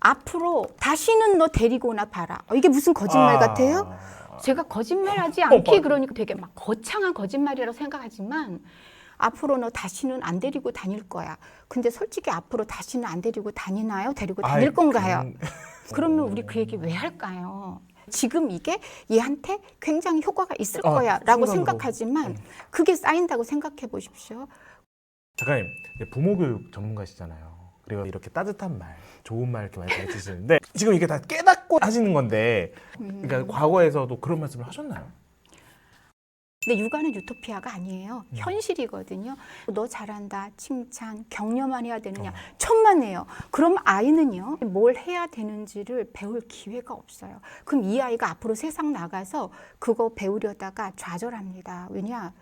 앞으로 다시는 너 데리고 오나 봐라. 이게 무슨 거짓말 같아요? 제가 거짓말하지 않기 그러니까 되게 막 거창한 거짓말이라고 생각하지만 앞으로 너 다시는 안 데리고 다닐 거야. 근데 솔직히 앞으로 다시는 안 데리고 다니나요? 데리고 다닐 건가요? 그러면 우리 그 얘기 왜 할까요? 지금 이게 얘한테 굉장히 효과가 있을 거야 라고 생각하지만 그게 쌓인다고 생각해 보십시오. 작가님, 부모 교육 전문가시잖아요. 그리고 이렇게 따뜻한 말, 좋은 말 이렇게 많이 해주시는데 지금 이게 다 깨닫고 하시는 건데 그러니까 과거에서도 그런 말씀을 하셨나요? 근데 육아는 유토피아가 아니에요. 현실이거든요. 너 잘한다, 칭찬, 격려만 해야 되느냐. 천만에요. 그럼 아이는요, 뭘 해야 되는지를 배울 기회가 없어요. 그럼 이 아이가 앞으로 세상 나가서 그거 배우려다가 좌절합니다. 왜냐?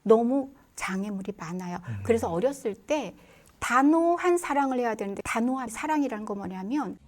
너무 장애물이 많아요. 그래서 어렸을 때 단호한 사랑을 해야 되는데 단호한 사랑이라는 거 뭐냐면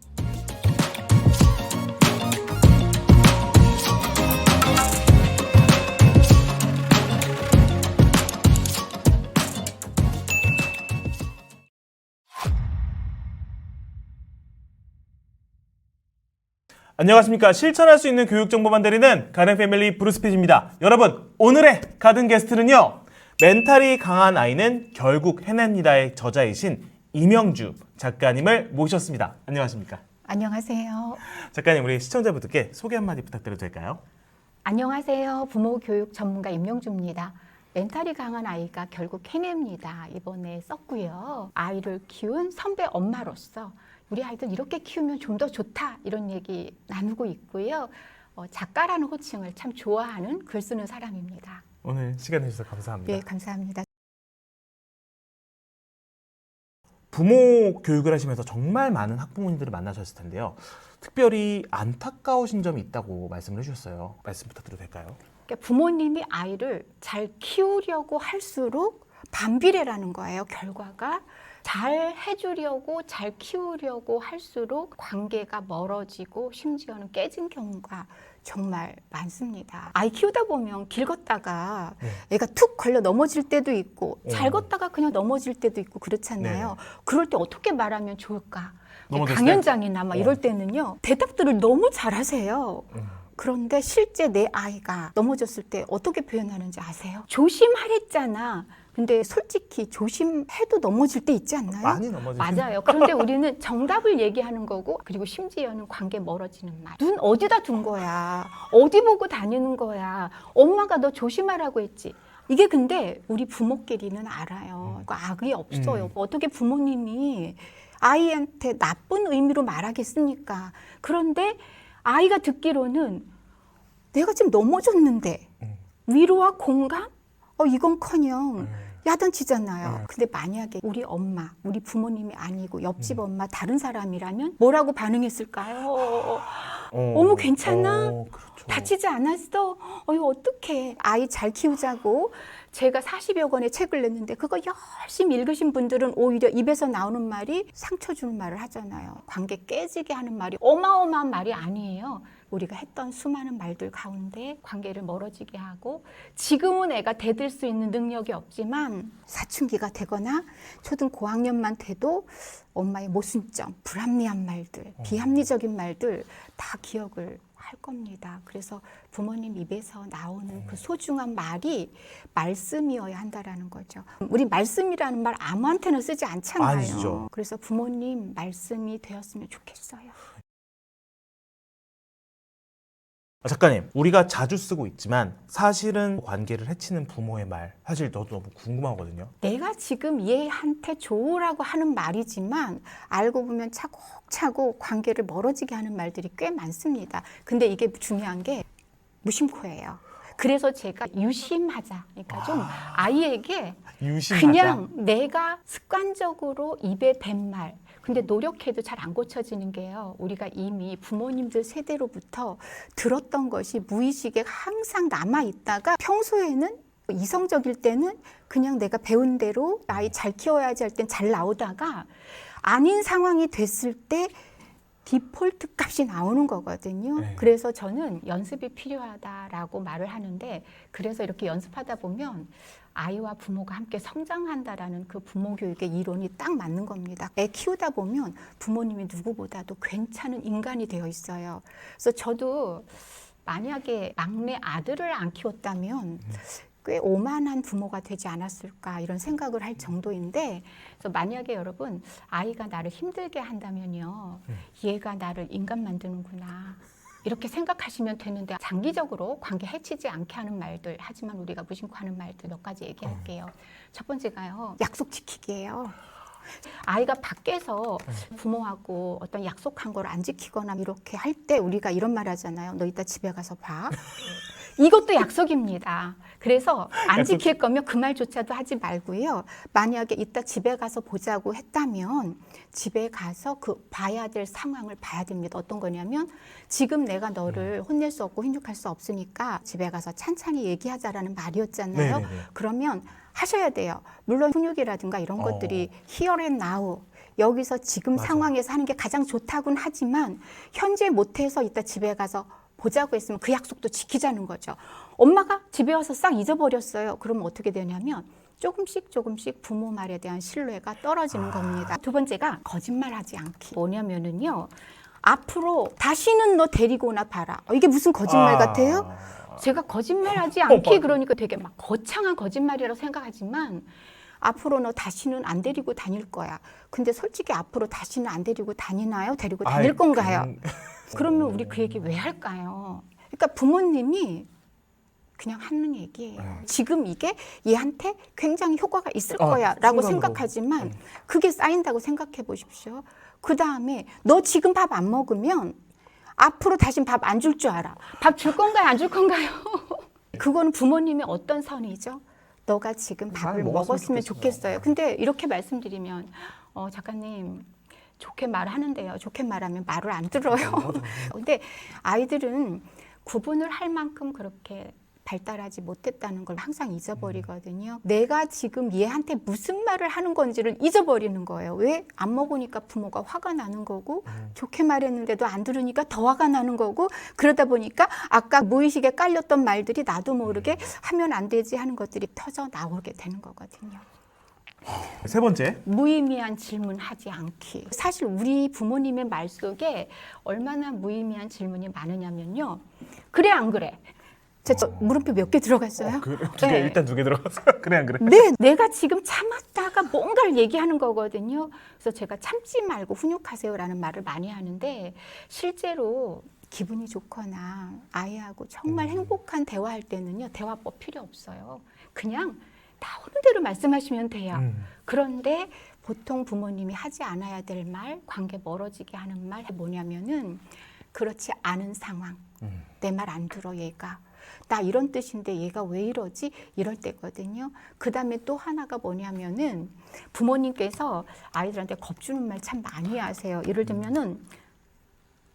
안녕하십니까. 실천할 수 있는 교육 정보만 드리는 가든 패밀리 브루스피지입니다. 여러분, 오늘의 가든 게스트는요. 멘탈이 강한 아이는 결국 해냅니다의 저자이신 이명주 작가님을 모셨습니다. 안녕하십니까. 안녕하세요. 작가님, 우리 시청자분들께 소개 한마디 부탁드려도 될까요? 안녕하세요. 부모 교육 전문가 임명주입니다. 멘탈이 강한 아이가 결국 해냅니다. 이번에 썼고요. 아이를 키운 선배 엄마로서 우리 아이들 이렇게 키우면 좀 더 좋다 이런 얘기 나누고 있고요. 작가라는 호칭을 참 좋아하는 글 쓰는 사람입니다. 오늘 시간 내주셔서 감사합니다. 네, 감사합니다. 부모 교육을 하시면서 정말 많은 학부모님들을 만나셨을 텐데요. 특별히 안타까우신 점이 있다고 말씀을 해주셨어요. 말씀 부탁드려도 될까요? 그러니까 부모님이 아이를 잘 키우려고 할수록 반비례라는 거예요. 결과가 잘 해주려고 잘 키우려고 할수록 관계가 멀어지고 심지어는 깨진 경우가 정말 많습니다. 아이 키우다 보면 길 걷다가 애가 툭 걸려 넘어질 때도 있고 잘 걷다가 그냥 넘어질 때도 있고 그렇잖아요. 그럴 때 어떻게 말하면 좋을까? 강연장이나 막 이럴 때는요. 대답들을 너무 잘하세요. 그런데 실제 내 아이가 넘어졌을 때 어떻게 표현하는지 아세요? 조심하랬잖아. 근데 솔직히 조심해도 넘어질 때 있지 않나요? 많이 넘어지죠. 맞아요. 그런데 우리는 정답을 얘기하는 거고 그리고 심지어는 관계 멀어지는 말. 눈 어디다 둔 거야? 어디 보고 다니는 거야? 엄마가 너 조심하라고 했지. 이게 근데 우리 부모끼리는 알아요. 악이 없어요. 어떻게 부모님이 아이한테 나쁜 의미로 말하겠습니까? 그런데 아이가 듣기로는 내가 지금 넘어졌는데 위로와 공감? 이건커녕 야단치잖아요. 근데 만약에 우리 엄마, 우리 부모님이 아니고 옆집 엄마, 다른 사람이라면 뭐라고 반응했을까요? 어머 괜찮아? 그렇죠. 다치지 않았어? 이거 어떡해. 아이 잘 키우자고 제가 40여 권의 책을 냈는데 그거 열심히 읽으신 분들은 오히려 입에서 나오는 말이 상처 주는 말을 하잖아요. 관계 깨지게 하는 말이 어마어마한 말이 아니에요. 우리가 했던 수많은 말들 가운데 관계를 멀어지게 하고 지금은 애가 대들 수 있는 능력이 없지만 사춘기가 되거나 초등 고학년만 돼도 엄마의 모순점, 불합리한 말들, 비합리적인 말들 다 기억을 할 겁니다. 그래서 부모님 입에서 나오는 그 소중한 말이 말씀이어야 한다라는 거죠. 우리 말씀이라는 말 아무한테나 쓰지 않잖아요. 아니죠. 그래서 부모님 말씀이 되었으면 좋겠어요. 작가님, 우리가 자주 쓰고 있지만 사실은 관계를 해치는 부모의 말 사실 저도 너무 궁금하거든요. 내가 지금 얘한테 좋으라고 하는 말이지만 알고 보면 차곡차곡 관계를 멀어지게 하는 말들이 꽤 많습니다. 근데 이게 중요한 게 무심코예요. 그래서 제가 유심하자. 그러니까 좀 아이에게 유심하자. 그냥 내가 습관적으로 입에 뱉은 말 근데 노력해도 잘 안 고쳐지는 게요. 우리가 이미 부모님들 세대로부터 들었던 것이 무의식에 항상 남아있다가 평소에는 이성적일 때는 그냥 내가 배운 대로 아이 잘 키워야지 할 땐 잘 나오다가 아닌 상황이 됐을 때 디폴트 값이 나오는 거거든요. 그래서 저는 연습이 필요하다라고 말을 하는데 그래서 이렇게 연습하다 보면 아이와 부모가 함께 성장한다라는 그 부모 교육의 이론이 딱 맞는 겁니다. 애 키우다 보면 부모님이 누구보다도 괜찮은 인간이 되어 있어요. 그래서 저도 만약에 막내 아들을 안 키웠다면 꽤 오만한 부모가 되지 않았을까 이런 생각을 할 정도인데, 그래서 만약에 여러분 아이가 나를 힘들게 한다면요, 얘가 나를 인간 만드는구나 이렇게 생각하시면 되는데, 장기적으로 관계 해치지 않게 하는 말들, 하지만 우리가 무심코 하는 말들 몇 가지 얘기할게요. 첫 번째가요, 약속 지키기예요. 아이가 밖에서 부모하고 어떤 약속한 걸 안 지키거나 이렇게 할 때 우리가 이런 말 하잖아요. 너 이따 집에 가서 봐. 이것도 약속입니다. 그래서 안 지킬 거면 그 말조차도 하지 말고요. 만약에 이따 집에 가서 보자고 했다면 집에 가서 그 봐야 될 상황을 봐야 됩니다. 어떤 거냐면, 지금 내가 너를 혼낼 수 없고 훈육할 수 없으니까 집에 가서 찬찬히 얘기하자라는 말이었잖아요. 네네네. 그러면 하셔야 돼요. 물론 훈육이라든가 이런 것들이 here and now, 여기서 지금 맞아. 상황에서 하는 게 가장 좋다고는 하지만 현재 못해서 이따 집에 가서 보자고 했으면 그 약속도 지키자는 거죠. 엄마가 집에 와서 싹 잊어버렸어요. 그러면 어떻게 되냐면 조금씩 부모 말에 대한 신뢰가 떨어지는 겁니다. 두 번째가 거짓말하지 않기. 뭐냐면은요, 앞으로 다시는 너 데리고 오나 봐라. 이게 무슨 거짓말 같아요? 제가 거짓말하지 않기 그러니까 되게 막 거창한 거짓말이라고 생각하지만, 앞으로 너 다시는 안 데리고 다닐 거야. 근데 솔직히 앞으로 다시는 안 데리고 다니나요? 데리고 다닐 건가요? 그러면 우리 그 얘기 왜 할까요? 그러니까 부모님이 그냥 하는 얘기예요. 지금 이게 얘한테 굉장히 효과가 있을 거야 라고 순간으로. 생각하지만 그게 쌓인다고 생각해 보십시오. 그 다음에 너 지금 밥 안 먹으면 앞으로 다신 밥 안 줄 줄 알아. 밥 줄 건가요? 안 줄 건가요? 그거는 부모님의 어떤 선이죠? 너가 지금 밥을 먹었으면 좋겠어요. 근데 이렇게 말씀드리면 작가님 좋게 말하는데요. 좋게 말하면 말을 안 들어요. 근데 아이들은 구분을 할 만큼 그렇게 발달하지 못했다는 걸 항상 잊어버리거든요. 내가 지금 얘한테 무슨 말을 하는 건지를 잊어버리는 거예요. 왜? 안 먹으니까 부모가 화가 나는 거고, 좋게 말했는데도 안 들으니까 더 화가 나는 거고, 그러다 보니까 아까 무의식에 깔렸던 말들이 나도 모르게 하면 안 되지 하는 것들이 터져 나오게 되는 거거든요. 세 번째. 무의미한 질문하지 않기. 사실 우리 부모님의 말 속에 얼마나 무의미한 질문이 많으냐면요. 그래 안 그래? 저 물음표 몇 개 들어갔어요? 네. 일단 2개 들어갔어요. 그래 안 그래? 네, 내가 지금 참았다가 뭔가를 얘기하는 거거든요. 그래서 제가 참지 말고 훈육하세요라는 말을 많이 하는데, 실제로 기분이 좋거나 아이하고 정말 행복한 대화할 때는요, 대화법 필요 없어요. 그냥 나오는 대로 말씀하시면 돼요. 그런데 보통 부모님이 하지 않아야 될 말, 관계 멀어지게 하는 말 뭐냐면은, 그렇지 않은 상황, 내 말 안 들어 얘가, 나 이런 뜻인데 얘가 왜 이러지? 이럴 때거든요. 그 다음에 또 하나가 뭐냐면은, 부모님께서 아이들한테 겁주는 말 참 많이 하세요. 예를 들면은,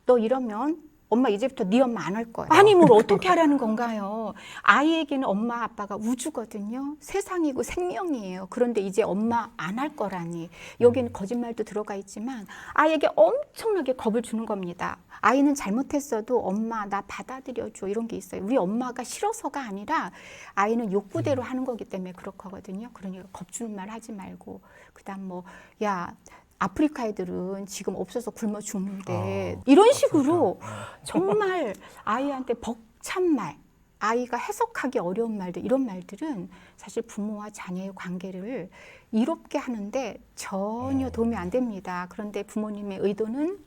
너 이러면 엄마 이제부터 네 엄마 안 할 거야. 아니 뭘 어떻게 하라는 건가요? 아이에게는 엄마 아빠가 우주거든요. 세상이고 생명이에요. 그런데 이제 엄마 안 할 거라니. 여기는 거짓말도 들어가 있지만 아이에게 엄청나게 겁을 주는 겁니다. 아이는 잘못했어도 엄마 나 받아들여줘 이런 게 있어요. 우리 엄마가 싫어서가 아니라 아이는 욕구대로 하는 거기 때문에 그렇거든요. 그러니까 겁주는 말 하지 말고, 그다음 뭐 야 아프리카 애들은 지금 없어서 굶어 죽는데 이런 식으로 정말 아이한테 벅찬 말, 아이가 해석하기 어려운 말들, 이런 말들은 사실 부모와 자녀의 관계를 이롭게 하는데 전혀 도움이 안 됩니다. 그런데 부모님의 의도는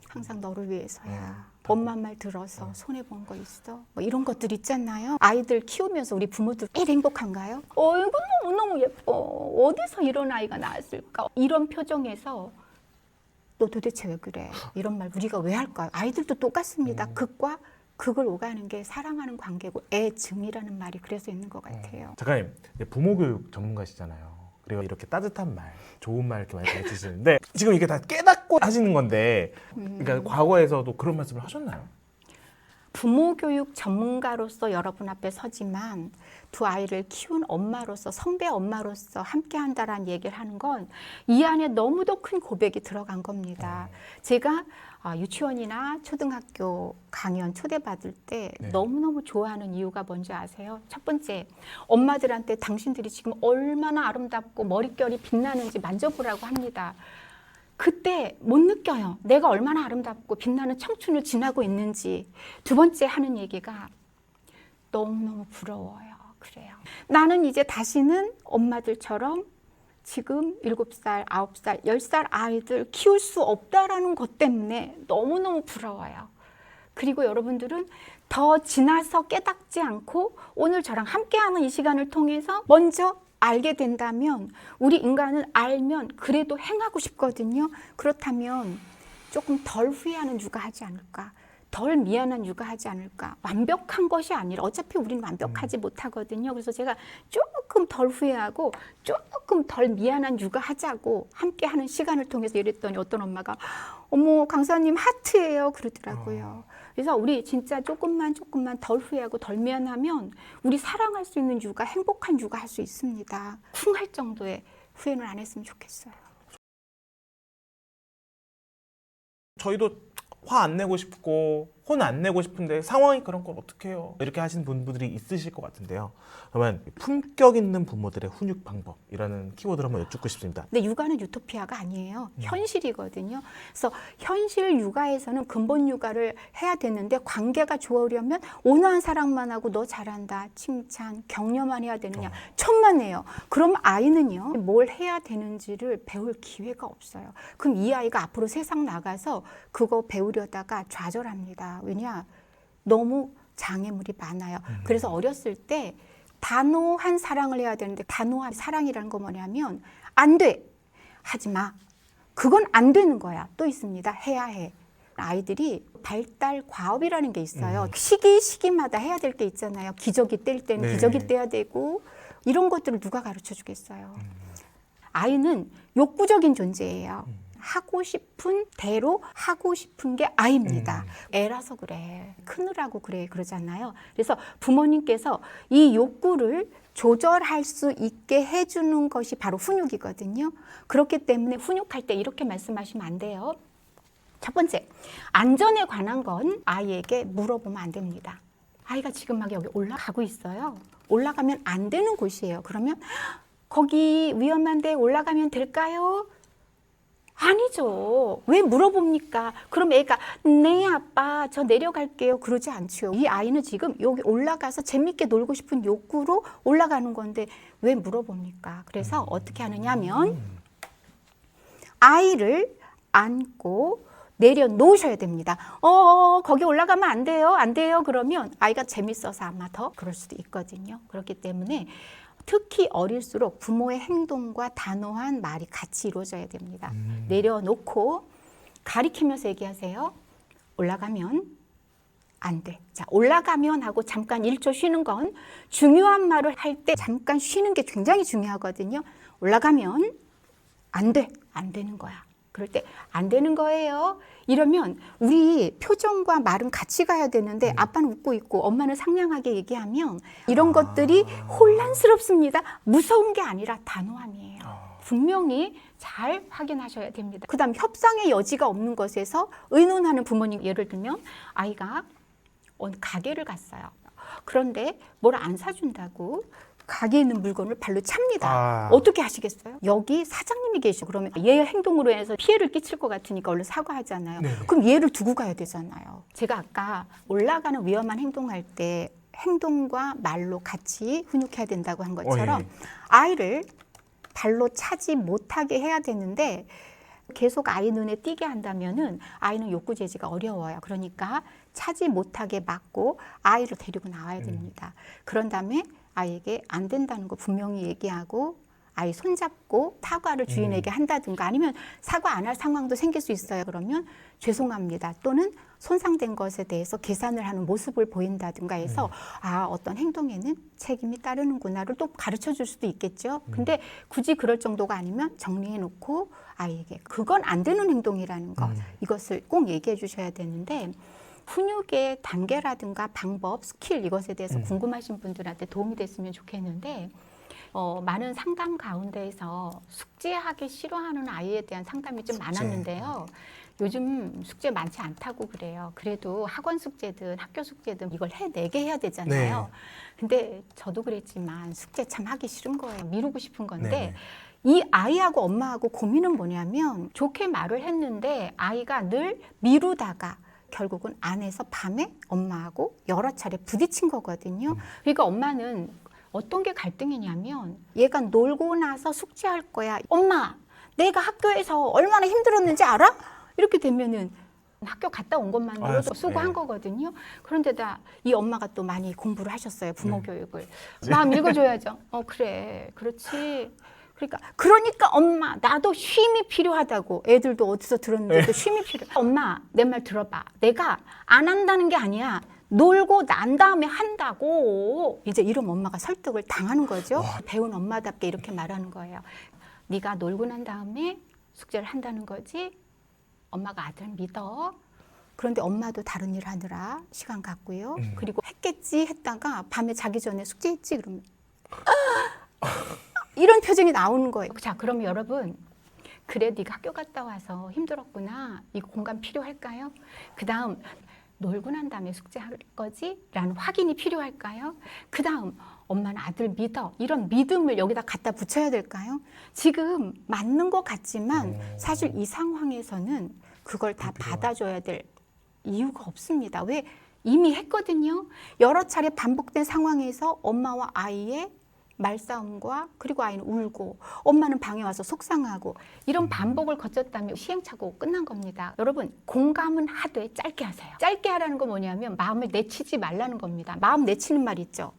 항상 너를 위해서야. 엄마 말 들어서 손해본 거 있어? 뭐 이런 것들 있잖아요. 아이들 키우면서 우리 부모들 제일 행복한가요? 이거 너무너무 예뻐. 어디서 이런 아이가 나왔을까? 이런 표정에서 너 도대체 왜 그래? 이런 말 우리가 왜 할까요? 아이들도 똑같습니다. 극과 극을 오가는 게 사랑하는 관계고 애증이라는 말이 그래서 있는 것 같아요. 작가님, 부모 교육 전문가시잖아요. 그리고 이렇게 따뜻한 말, 좋은 말 이렇게 많이 해주시는데 지금 이게 다 깨닫고 하시는 건데, 그러니까 과거에서도 그런 말씀을 하셨나요? 부모 교육 전문가로서 여러분 앞에 서지만 두 아이를 키운 엄마로서, 성대 엄마로서 함께 한다라는 얘기를 하는 건 이 안에 너무도 큰 고백이 들어간 겁니다. 제가 유치원이나 초등학교 강연 초대받을 때 네. 너무너무 좋아하는 이유가 뭔지 아세요? 첫 번째, 엄마들한테 당신들이 지금 얼마나 아름답고 머릿결이 빛나는지 만져보라고 합니다. 그때 못 느껴요. 내가 얼마나 아름답고 빛나는 청춘을 지나고 있는지. 두 번째 하는 얘기가 너무너무 부러워요. 그래요. 나는 이제 다시는 엄마들처럼 지금 7살, 9살, 10살 아이들 키울 수 없다라는 것 때문에 너무너무 부러워요. 그리고 여러분들은 더 지나서 깨닫지 않고 오늘 저랑 함께하는 이 시간을 통해서 먼저 알게 된다면, 우리 인간은 알면 그래도 행하고 싶거든요. 그렇다면 조금 덜 후회하는 육아하지 않을까? 덜 미안한 육아하지 않을까? 완벽한 것이 아니라, 어차피 우리는 완벽하지 못하거든요. 그래서 제가 조금 덜 후회하고 조금 덜 미안한 육아하자고 함께하는 시간을 통해서 이랬더니 어떤 엄마가 어머 강사님 하트예요 그러더라고요. 그래서 우리 진짜 조금만 덜 후회하고 덜 미안하면 우리 사랑할 수 있는 육아, 행복한 육아 할 수 있습니다. 쿵 할 정도의 후회는 안 했으면 좋겠어요. 저희도 화 안 내고 싶고 혼 안 내고 싶은데 상황이 그런 걸 어떻게 해요? 이렇게 하시는 분들이 있으실 것 같은데요. 그러면 품격 있는 부모들의 훈육 방법이라는 키워드를 한번 여쭙고 싶습니다. 근데 육아는 유토피아가 아니에요. 현실이거든요. 그래서 현실 육아에서는 근본 육아를 해야 되는데, 관계가 좋으려면 온화한 사랑만 하고 너 잘한다, 칭찬, 격려만 해야 되느냐? 천만에요. 그럼 아이는요, 뭘 해야 되는지를 배울 기회가 없어요. 그럼 이 아이가 앞으로 세상 나가서 그거 배우려다가 좌절합니다. 왜냐? 너무 장애물이 많아요. 그래서 어렸을 때 단호한 사랑을 해야 되는데, 단호한 사랑이라는 건 뭐냐면 안 돼, 하지 마, 그건 안 되는 거야. 또 있습니다. 해야 해. 아이들이 발달 과업이라는 게 있어요. 시기마다 해야 될 게 있잖아요. 기저귀 뗄 때는 네. 기저귀 떼야 되고, 이런 것들을 누가 가르쳐 주겠어요. 아이는 욕구적인 존재예요. 하고 싶은 대로 하고 싶은 게 아이입니다. 애라서 그래, 크느라고 그래, 그러잖아요. 그래서 부모님께서 이 욕구를 조절할 수 있게 해주는 것이 바로 훈육이거든요. 그렇기 때문에 훈육할 때 이렇게 말씀하시면 안 돼요. 첫 번째, 안전에 관한 건 아이에게 물어보면 안 됩니다. 아이가 지금 막 여기 올라가고 있어요. 올라가면 안 되는 곳이에요. 그러면 거기 위험한데 올라가면 될까요? 아니죠. 왜 물어봅니까? 그럼 애가 네 아빠 저 내려갈게요 그러지 않죠. 이 아이는 지금 여기 올라가서 재밌게 놀고 싶은 욕구로 올라가는 건데 왜 물어봅니까? 그래서 어떻게 하느냐 하면 아이를 안고 내려놓으셔야 됩니다. 거기 올라가면 안 돼요, 안 돼요. 그러면 아이가 재밌어서 아마 더 그럴 수도 있거든요. 그렇기 때문에 특히 어릴수록 부모의 행동과 단호한 말이 같이 이루어져야 됩니다. 내려놓고 가리키면서 얘기하세요. 올라가면 안 돼. 자, 올라가면 하고 잠깐 1초 쉬는 건, 중요한 말을 할 때 잠깐 쉬는 게 굉장히 중요하거든요. 올라가면 안 돼. 안 되는 거야. 그럴 때 안 되는 거예요. 이러면 우리 표정과 말은 같이 가야 되는데 아빠는 웃고 있고 엄마는 상냥하게 얘기하면 이런 것들이 혼란스럽습니다. 무서운 게 아니라 단호함이에요. 분명히 잘 확인하셔야 됩니다. 그다음 협상의 여지가 없는 것에서 의논하는 부모님, 예를 들면 아이가 가게를 갔어요. 그런데 뭘 안 사준다고 가게에 있는 물건을 발로 찹니다. 어떻게 하시겠어요? 여기 사장님이 계시고 그러면 얘의 행동으로 해서 피해를 끼칠 것 같으니까 얼른 사과하잖아요. 네네. 그럼 얘를 두고 가야 되잖아요. 제가 아까 올라가는 위험한 행동할 때 행동과 말로 같이 훈육해야 된다고 한 것처럼 아이를 발로 차지 못하게 해야 되는데, 계속 아이 눈에 띄게 한다면은 아이는 욕구 제지가 어려워요. 그러니까 차지 못하게 막고 아이를 데리고 나와야 됩니다. 그런 다음에 아이에게 안 된다는 거 분명히 얘기하고 아이 손잡고 사과를 주인에게 한다든가, 아니면 사과 안 할 상황도 생길 수 있어요. 그러면 죄송합니다 또는 손상된 것에 대해서 계산을 하는 모습을 보인다든가 해서 어떤 행동에는 책임이 따르는구나를 또 가르쳐 줄 수도 있겠죠. 근데 굳이 그럴 정도가 아니면 정리해 놓고 아이에게 그건 안 되는 행동이라는 것, 이것을 꼭 얘기해 주셔야 되는데, 훈육의 단계라든가 방법, 스킬 이것에 대해서 궁금하신 분들한테 도움이 됐으면 좋겠는데 많은 상담 가운데에서 숙제하기 싫어하는 아이에 대한 상담이 좀 많았는데요. 요즘 숙제 많지 않다고 그래요. 그래도 학원 숙제든 학교 숙제든 이걸 해내게 해야 되잖아요. 네. 근데 저도 그랬지만 숙제 참 하기 싫은 거예요. 미루고 싶은 건데 네. 이 아이하고 엄마하고 고민은 뭐냐면 좋게 말을 했는데 아이가 늘 미루다가 결국은 안에서 밤에 엄마하고 여러 차례 부딪힌 거거든요. 그러니까 엄마는 어떤 게 갈등이냐면 얘가 놀고 나서 숙제할 거야. 엄마, 내가 학교에서 얼마나 힘들었는지 알아? 이렇게 되면은 학교 갔다 온 것만으로도 수고한 네. 거거든요. 그런데다 이 엄마가 또 많이 공부를 하셨어요. 부모 교육을. 마음 읽어줘야죠. 그래, 그렇지. 그러니까 엄마, 나도 쉼이 필요하다고. 애들도 어디서 들었는데도 쉼이 필요해. 엄마, 내 말 들어봐. 내가 안 한다는 게 아니야. 놀고 난 다음에 한다고. 이제 이런 엄마가 설득을 당하는 거죠. 배운 엄마답게 이렇게 말하는 거예요. 네가 놀고 난 다음에 숙제를 한다는 거지. 엄마가 아들 믿어. 그런데 엄마도 다른 일 하느라 시간 갖고요. 그리고 했겠지 했다가 밤에 자기 전에 숙제했지 그러면 이런 표정이 나오는 거예요. 자, 그럼 여러분, 그래 네가 학교 갔다 와서 힘들었구나. 이 공간 필요할까요? 그 다음 놀고 난 다음에 숙제할 거지? 라는 확인이 필요할까요? 그 다음 엄마는 아들 믿어. 이런 믿음을 여기다 갖다 붙여야 될까요? 지금 맞는 것 같지만 사실 이 상황에서는 그걸 다 받아줘야 될 이유가 없습니다. 왜? 이미 했거든요. 여러 차례 반복된 상황에서 엄마와 아이의 말싸움과 그리고 아이는 울고 엄마는 방에 와서 속상하고 이런 반복을 거쳤다면 시행착오가 끝난 겁니다. 여러분, 공감은 하되 짧게 하세요. 짧게 하라는 건 뭐냐면 마음을 내치지 말라는 겁니다. 마음 내치는 말 있죠.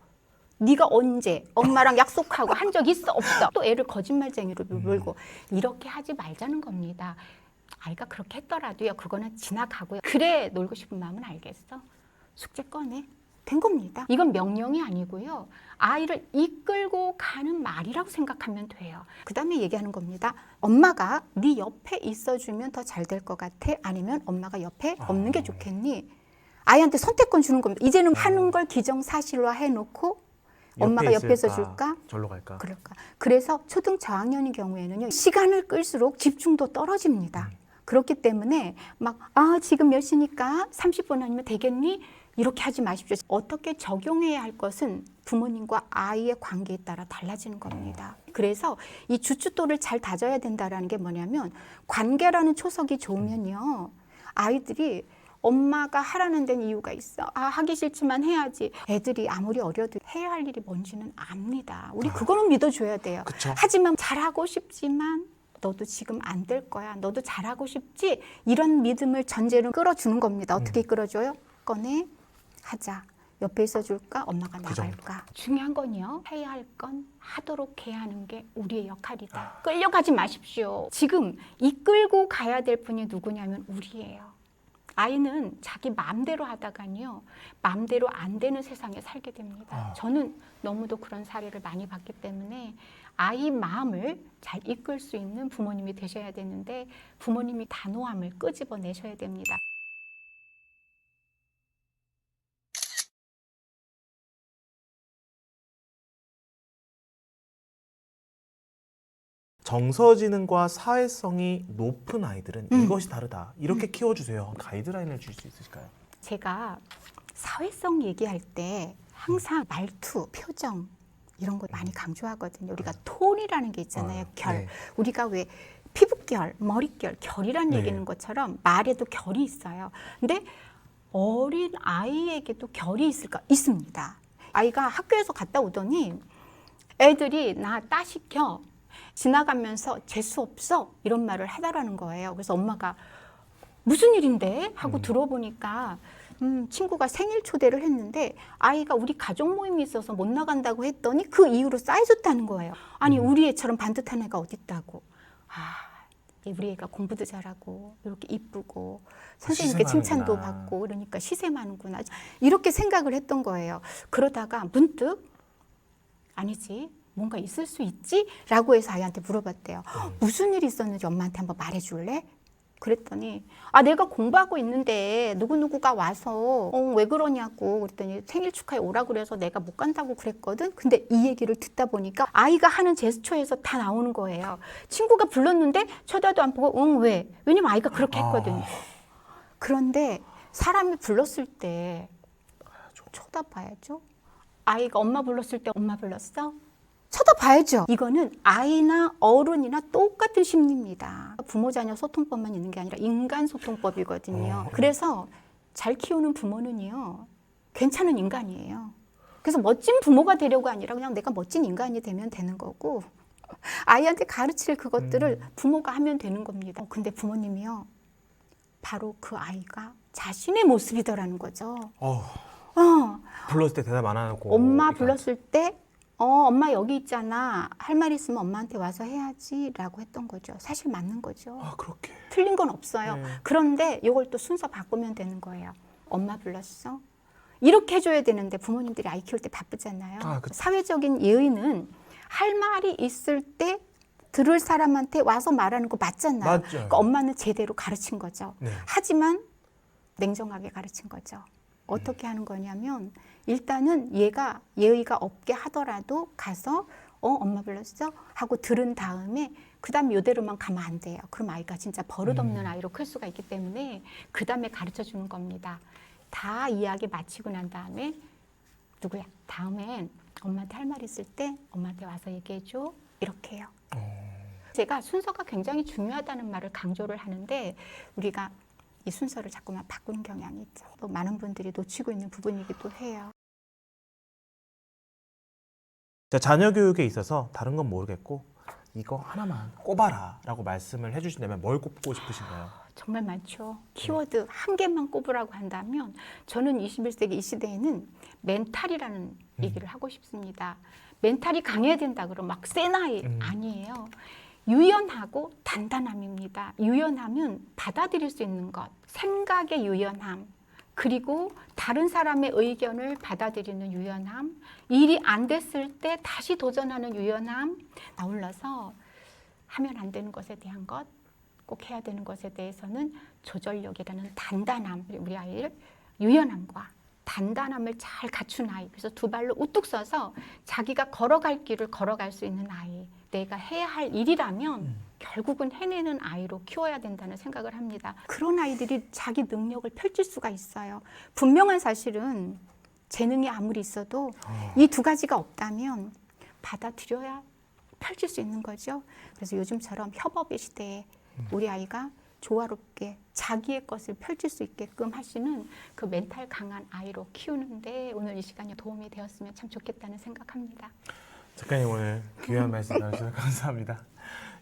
네가 언제 엄마랑 약속하고 한 적 있어 없어? 또 애를 거짓말쟁이로 몰고 이렇게 하지 말자는 겁니다. 아이가 그렇게 했더라도요. 그거는 지나가고요. 그래 놀고 싶은 마음은 알겠어. 숙제 꺼내. 된 겁니다. 이건 명령이 아니고요. 아이를 이끌고 가는 말이라고 생각하면 돼요. 그 다음에 얘기하는 겁니다. 엄마가 네 옆에 있어주면 더 잘 될 것 같아? 아니면 엄마가 옆에 없는 게 좋겠니? 아이한테 선택권 주는 겁니다. 이제는 하는 걸 기정사실화 해놓고 엄마가 옆에 있어줄까? 절로 갈까? 그럴까? 그래서 초등 저학년인 경우에는요. 시간을 끌수록 집중도 떨어집니다. 그렇기 때문에 지금 몇 시니까 30분 아니면 되겠니? 이렇게 하지 마십시오. 어떻게 적용해야 할 것은 부모님과 아이의 관계에 따라 달라지는 겁니다. 그래서 이 주춧돌을 잘 다져야 된다는 게 뭐냐면 관계라는 초석이 좋으면요. 아이들이 엄마가 하라는 데는 이유가 있어. 하기 싫지만 해야지. 애들이 아무리 어려도 해야 할 일이 뭔지는 압니다. 우리 그거는 믿어줘야 돼요. 그쵸. 하지만 잘하고 싶지만 너도 지금 안 될 거야. 너도 잘하고 싶지? 이런 믿음을 전제로 끌어주는 겁니다. 어떻게 끌어줘요? 꺼내. 하자. 옆에 있어줄까? 엄마가 나갈까? 중요한 건요. 해야 할 건 하도록 해야 하는 게 우리의 역할이다. 끌려가지 마십시오. 지금 이끌고 가야 될 분이 누구냐면 우리예요. 아이는 자기 마음대로 하다가요. 마음대로 안 되는 세상에 살게 됩니다. 저는 너무도 그런 사례를 많이 봤기 때문에 아이 마음을 잘 이끌 수 있는 부모님이 되셔야 되는데 부모님이 단호함을 끄집어내셔야 됩니다. 정서지능과 사회성이 높은 아이들은 이것이 다르다. 이렇게 키워주세요. 가이드라인을 줄 수 있으실까요? 제가 사회성 얘기할 때 항상 말투, 표정 이런 거 많이 강조하거든요. 우리가 톤이라는 게 있잖아요. 결. 네. 우리가 왜 피부결, 머릿결, 결이라는 네. 얘기는 것처럼 말에도 결이 있어요. 근데 어린 아이에게도 결이 있을까? 있습니다. 아이가 학교에서 갔다 오더니 애들이 나 따시켜. 지나가면서 재수 없어 이런 말을 해달라는 거예요. 그래서 엄마가 무슨 일인데 하고 들어보니까 친구가 생일 초대를 했는데 아이가 우리 가족 모임이 있어서 못 나간다고 했더니 그 이후로 쌓여졌다는 거예요. 아니 우리 애처럼 반듯한 애가 어딨다고. 우리 애가 공부도 잘하고 이렇게 이쁘고 선생님께 칭찬도 받고 그러니까 시샘하는구나 이렇게 생각을 했던 거예요. 그러다가 문득 아니지. 뭔가 있을 수 있지? 라고 해서 아이한테 물어봤대요. 무슨 일이 있었는지 엄마한테 한번 말해줄래? 그랬더니 내가 공부하고 있는데 누구누구가 와서 왜 그러냐고 그랬더니 생일 축하해 오라고 그래서 내가 못 간다고 그랬거든. 근데 이 얘기를 듣다 보니까 아이가 하는 제스처에서 다 나오는 거예요. 친구가 불렀는데 쳐다도 안 보고 왜? 왜냐면 아이가 그렇게 했거든요. 그런데 사람이 불렀을 때 쳐다봐야죠. 아이가 엄마 불렀을 때 엄마 불렀어? 쳐다봐야죠. 이거는 아이나 어른이나 똑같은 심리입니다. 부모 자녀 소통법만 있는 게 아니라 인간 소통법이거든요. 그래서 잘 키우는 부모는요, 괜찮은 인간이에요. 그래서 멋진 부모가 되려고 아니라 그냥 내가 멋진 인간이 되면 되는 거고, 아이한테 가르칠 그것들을 부모가 하면 되는 겁니다. 근데 부모님이요, 바로 그 아이가 자신의 모습이더라는 거죠. 불렀을 때 대답 안 하고. 엄마 불렀을 때 엄마 여기 있잖아. 할 말 있으면 엄마한테 와서 해야지 라고 했던 거죠. 사실 맞는 거죠. 그렇게. 틀린 건 없어요. 그런데 이걸 또 순서 바꾸면 되는 거예요. 엄마 불렀어? 이렇게 해줘야 되는데 부모님들이 아이 키울 때 바쁘잖아요. 사회적인 예의는 할 말이 있을 때 들을 사람한테 와서 말하는 거 맞잖아요. 맞아요. 그러니까 엄마는 제대로 가르친 거죠. 네. 하지만 냉정하게 가르친 거죠. 어떻게 하는 거냐면 일단은 얘가 예의가 없게 하더라도 가서 엄마 불렀어? 하고 들은 다음에 그 다음에 이대로만 가면 안 돼요. 그럼 아이가 진짜 버릇없는 아이로 클 수가 있기 때문에 그 다음에 가르쳐 주는 겁니다. 다 이야기 마치고 난 다음에 누구야? 다음엔 엄마한테 할 말 있을 때 엄마한테 와서 얘기해 줘. 이렇게 해요. 제가 순서가 굉장히 중요하다는 말을 강조를 하는데 우리가 이 순서를 자꾸만 바꾸는 경향이 있죠. 또 많은 분들이 놓치고 있는 부분이기도 해요. 자, 자녀 교육에 있어서 다른 건 모르겠고 이거 하나만 꼽아라 라고 말씀을 해주신다면 뭘 꼽고 싶으신가요? 정말 많죠. 키워드 한 개만 꼽으라고 한다면 저는 21세기 이 시대에는 멘탈이라는 얘기를 하고 싶습니다. 멘탈이 강해야 된다 그러면 막 센 아이 아니에요. 유연하고 단단함입니다. 유연함은 받아들일 수 있는 것, 생각의 유연함, 그리고 다른 사람의 의견을 받아들이는 유연함, 일이 안 됐을 때 다시 도전하는 유연함, 아울러서 하면 안 되는 것에 대한 것, 꼭 해야 되는 것에 대해서는 조절력이라는 단단함, 우리 아이를 유연함과 단단함을 잘 갖춘 아이, 그래서 두 발로 우뚝 서서 자기가 걸어갈 길을 걸어갈 수 있는 아이, 내가 해야 할 일이라면 결국은 해내는 아이로 키워야 된다는 생각을 합니다. 그런 아이들이 자기 능력을 펼칠 수가 있어요. 분명한 사실은 재능이 아무리 있어도 이 두 가지가 없다면 받아들여야 펼칠 수 있는 거죠. 그래서 요즘처럼 협업의 시대에 우리 아이가 조화롭게 자기의 것을 펼칠 수 있게끔 하시는 그 멘탈 강한 아이로 키우는데 오늘 이 시간이 도움이 되었으면 참 좋겠다는 생각합니다. 작가님 오늘 귀한 말씀 나눠주셔서 감사합니다.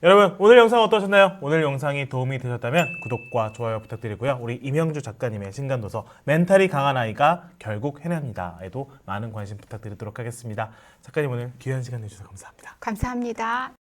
여러분 오늘 영상 어떠셨나요? 오늘 영상이 도움이 되셨다면 구독과 좋아요 부탁드리고요. 우리 임영주 작가님의 신간도서 멘탈이 강한 아이가 결국 해냅니다에도 많은 관심 부탁드리도록 하겠습니다. 작가님 오늘 귀한 시간 내주셔서 감사합니다. 감사합니다.